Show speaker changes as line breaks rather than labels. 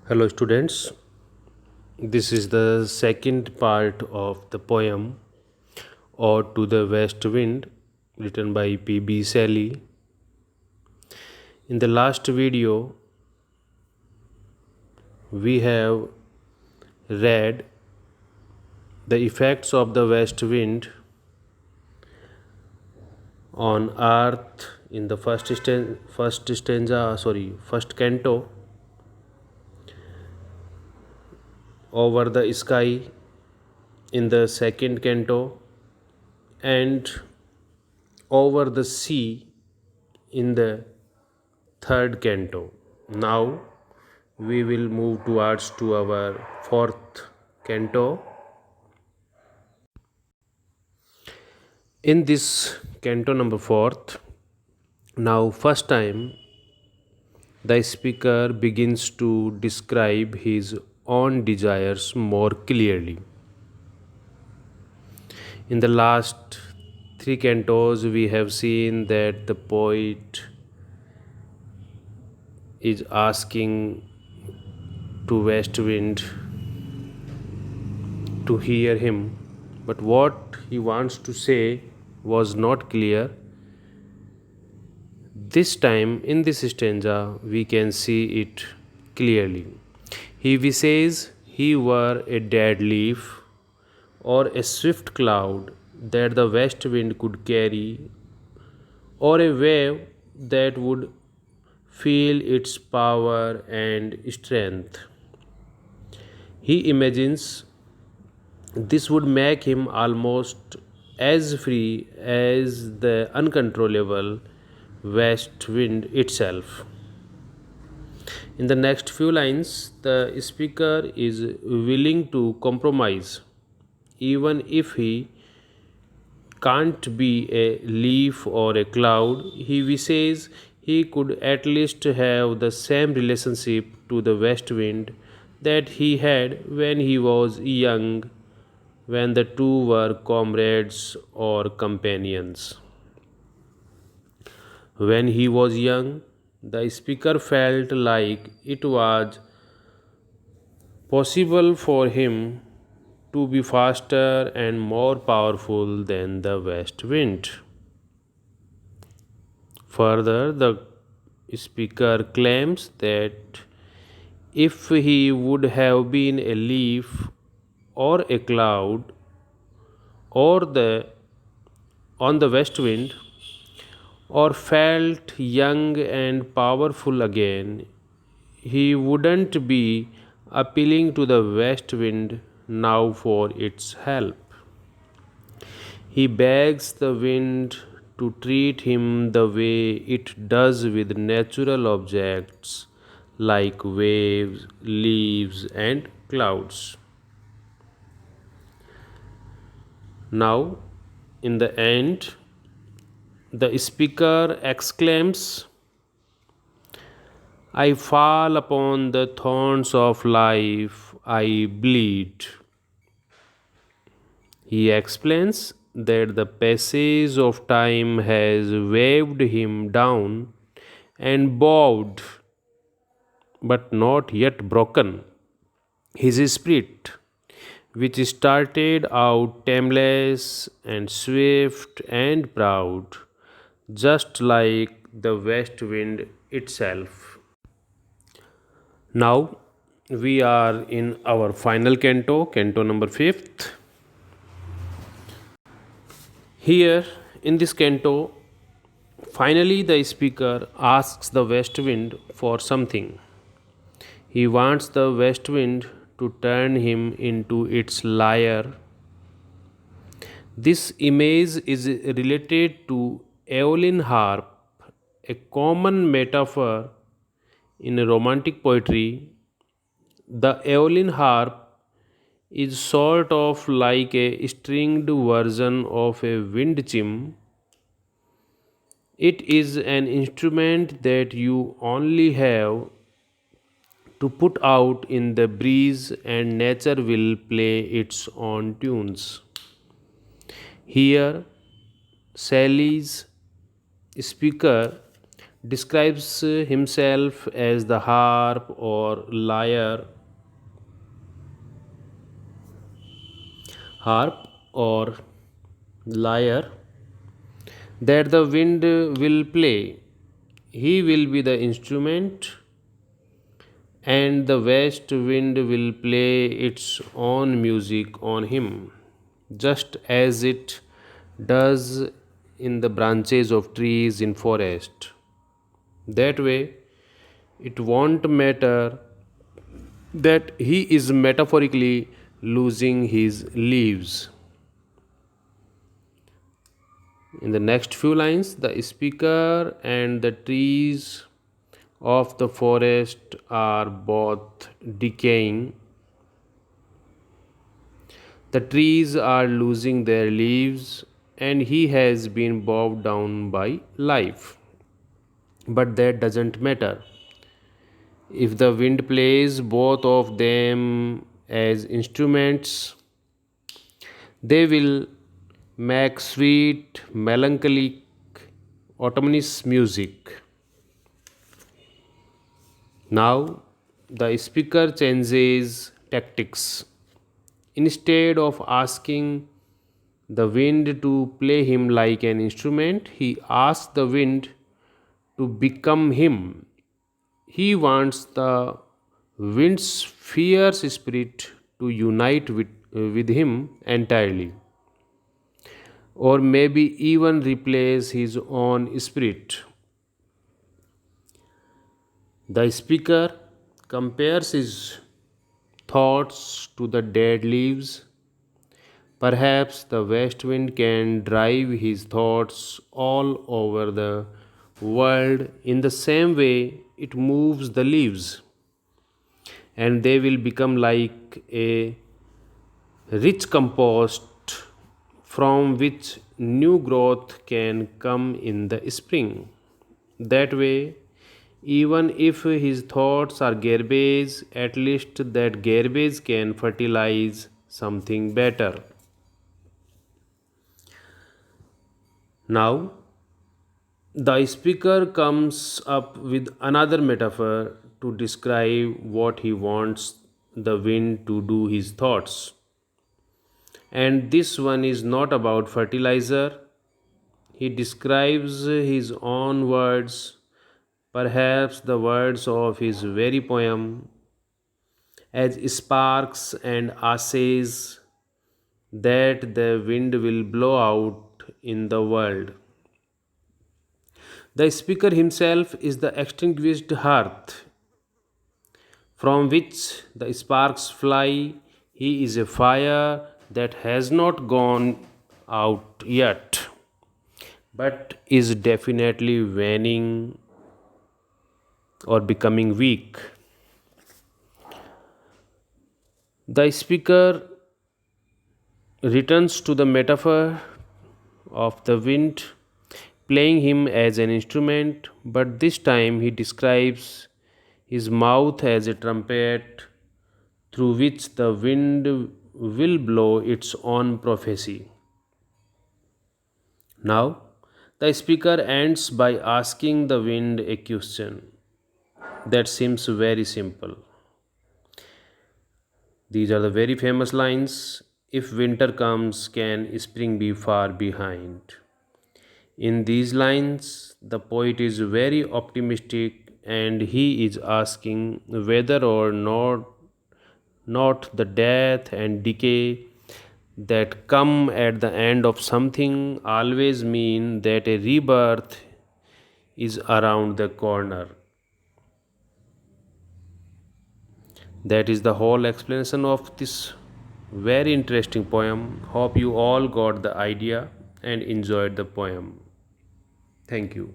Hello, students. This is the second part of the poem Ode to the West Wind, written by P.B. Shelley. In the last video, we have read the effects of the west wind on earth in the first canto, over the sky in the second canto, and over the sea in the third canto. Now we will move towards to our fourth canto. In this canto number fourth, now first time the speaker begins to describe his own desires more clearly. In the last three cantos, we have seen that the poet is asking to west wind to hear him, but what he wants to say was not clear. This time, in this stanza, we can see it clearly. He wishes he were a dead leaf or a swift cloud that the west wind could carry, or a wave that would feel its power and strength. He imagines this would make him almost as free as the uncontrollable west wind itself. In the next few lines, the speaker is willing to compromise, even if he can't be a leaf or a cloud. He wishes he could at least have the same relationship to the west wind that he had when he was young, when the two were comrades or companions. When he was young, the speaker felt like it was possible for him to be faster and more powerful than the west wind. Further, the speaker claims that if he would have been a leaf or a cloud or the on the west wind, or felt young and powerful again, he wouldn't be appealing to the west wind now for its help. He begs the wind to treat him the way it does with natural objects like waves, leaves, and clouds. Now, in the end, the speaker exclaims, I fall upon the thorns of life, I bleed. He explains that the passage of time has waved him down and bowed, but not yet broken, his spirit, which started out tameless and swift and proud, just like the west wind itself. Now we are in our final canto, canto number fifth. Here in this canto, finally the speaker asks the west wind for something. He wants the west wind to turn him into its lyre. This image is related to Aeolian harp, a common metaphor in romantic poetry. The Aeolian harp is sort of like a stringed version of a wind chime. It is an instrument that you only have to put out in the breeze and nature will play its own tunes. Here, Shelley's speaker describes himself as the harp or lyre that the wind will play. He will be the instrument, and the west wind will play its own music on him, just as it does in the branches of trees in forest. That way, it won't matter that he is metaphorically losing his leaves. In the next few lines, the speaker and the trees of the forest are both decaying. The trees are losing their leaves, and he has been bowed down by life. But that doesn't matter. If the wind plays both of them as instruments, they will make sweet, melancholic, autumnal music. Now, the speaker changes tactics. Instead of asking the wind to play him like an instrument, he asks the wind to become him. He wants the wind's fierce spirit to unite with him entirely, or maybe even replace his own spirit. The speaker compares his thoughts to the dead leaves. Perhaps the west wind can drive his thoughts all over the world in the same way it moves the leaves, and they will become like a rich compost from which new growth can come in the spring. That way, even if his thoughts are garbage, at least that garbage can fertilize something better. Now, the speaker comes up with another metaphor to describe what he wants the wind to do his thoughts. And this one is not about fertilizer. He describes his own words, perhaps the words of his very poem, as sparks and ashes that the wind will blow out in the world. The speaker himself is the extinguished hearth from which the sparks fly. He is a fire that has not gone out yet, but is definitely waning or becoming weak. The speaker returns to the metaphor of the wind playing him as an instrument, but this time he describes his mouth as a trumpet through which the wind will blow its own prophecy. Now, the speaker ends by asking the wind a question that seems very simple. These are the very famous lines. If winter comes, can spring be far behind? In these lines, the poet is very optimistic and he is asking whether or not the death and decay that come at the end of something always mean that a rebirth is around the corner. That is the whole explanation of this very interesting poem. Hope you all got the idea and enjoyed the poem. Thank you.